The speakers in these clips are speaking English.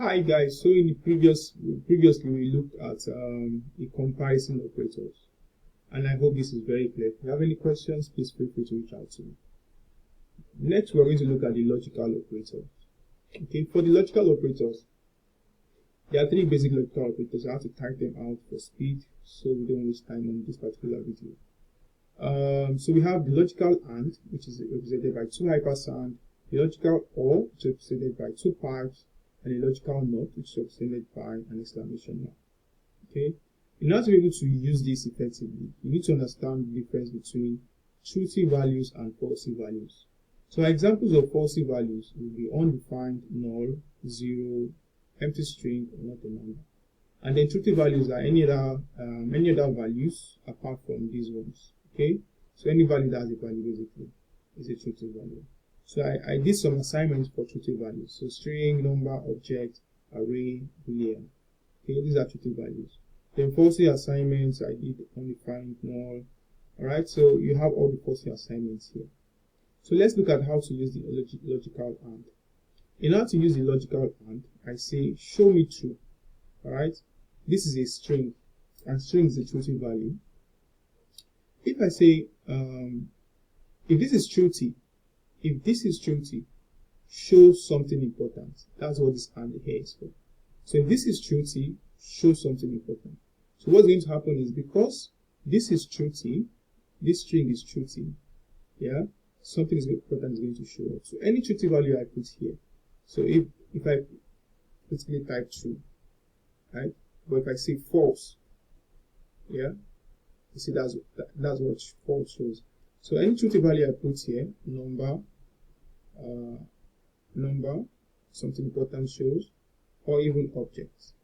Hi guys, so in the previously we looked at the comparison operators, and I hope this is very clear. If you have any questions, please feel free to reach out to me. Next, we're going to look at the logical operators. Okay, for the logical operators, there are three basic logical operators. I have to type them out for speed, so we don't waste time on this particular video. So we have the logical AND, which is represented by two hypersand, the logical OR, which is represented by two pipes, and a logical NOT, which is represented by an exclamation mark. Okay, in order to be able to use this effectively, you need to understand the difference between truthy values and falsy values. So examples of falsy values will be undefined, null, zero, empty string, or not a number. And then truthy values are any other values apart from these ones. Okay, so any value that has a value basically is a truthy value. So I did some assignments for truthy values. So string, number, object, array, boolean. Okay, these are truthy values. Then falsy assignments, I did undefined, null. Alright, so you have all the falsy assignments here. So let's look at how to use the logical AND. In order to use the logical AND, I say show me true. Alright, this is a string, and string is a truthy value. If I say if this is truthy, show something important. That's what this AND here is for. So if this is truthy, show something important. So what's going to happen is, because this is truthy, this string is truthy, yeah, something is important is going to show up. So any truthy value I put here. So if I basically type true, right? But if I say false, yeah, you see that's what false shows. So any truthy value I put here, number, something important shows, or even objects.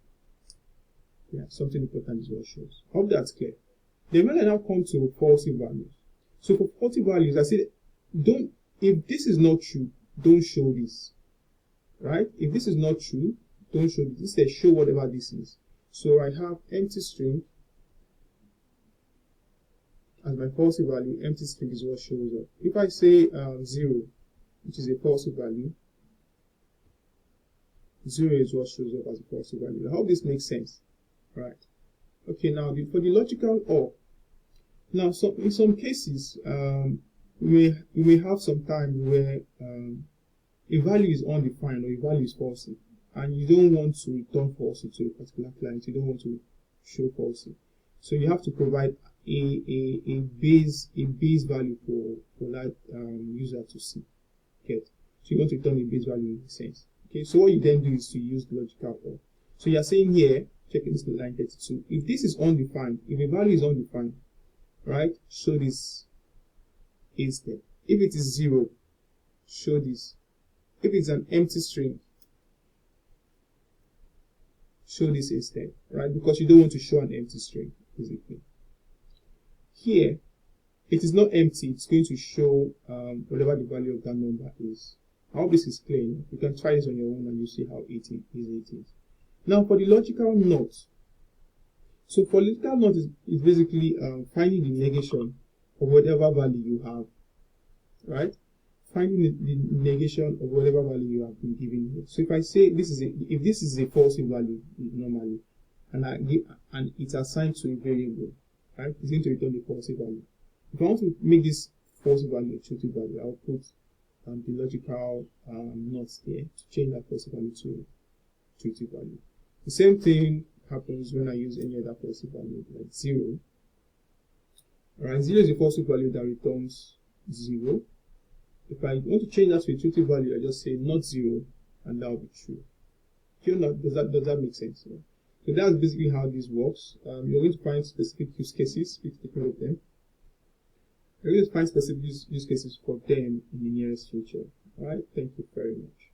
Yeah, something important is what shows. Hope that's clear. Then when I now come to falsy values. So for falsy values, I said, if this is not true, don't show this. Right? If this is not true, don't show this. This says show whatever this is. So I have empty string as my falsy value. Empty string is what shows up. If I say 0, which is a falsy value, 0 is what shows up as a falsy value. I hope this makes sense. Right. Okay, now for the logical OR. Now, in some cases, we may have some time where a value is undefined or a value is falsy, and you don't want to return falsy to a particular client. You don't want to show falsy. So you have to provide a base value for that user to see. Okay. So you want to return a base value in a sense. Okay. So what you then do is to use the logical OR. So you are saying here, check this line 32. If this is undefined, if a value is undefined, right, show this instead. If it is 0, show this. If it's an empty string, show this instead, right? Because you don't want to show an empty string, basically. Here, it is not empty. It's going to show whatever the value of that number is. I hope this is clear. You can try this on your own and you see how easy it is. Now for the logical NOT. So for logical NOT is basically finding the negation of whatever value you have, right? Finding the negation of whatever value you have been given here. So if I say if this is a false value normally, and it's assigned to a variable, right? It's going to return the false value. If I want to make this false value a truthy value, I'll put the logical NOT there to change that false value to truthy value. The same thing happens when I use any other false value, like 0. Alright, 0 is a false value that returns 0. If I want to change that to a truthy value, I just say not 0, and that will be true. Does that make sense? Yeah? So that's basically how this works. You're going to find specific use cases, pick of them. You're going to find specific use cases for them in the nearest future. Alright, thank you very much.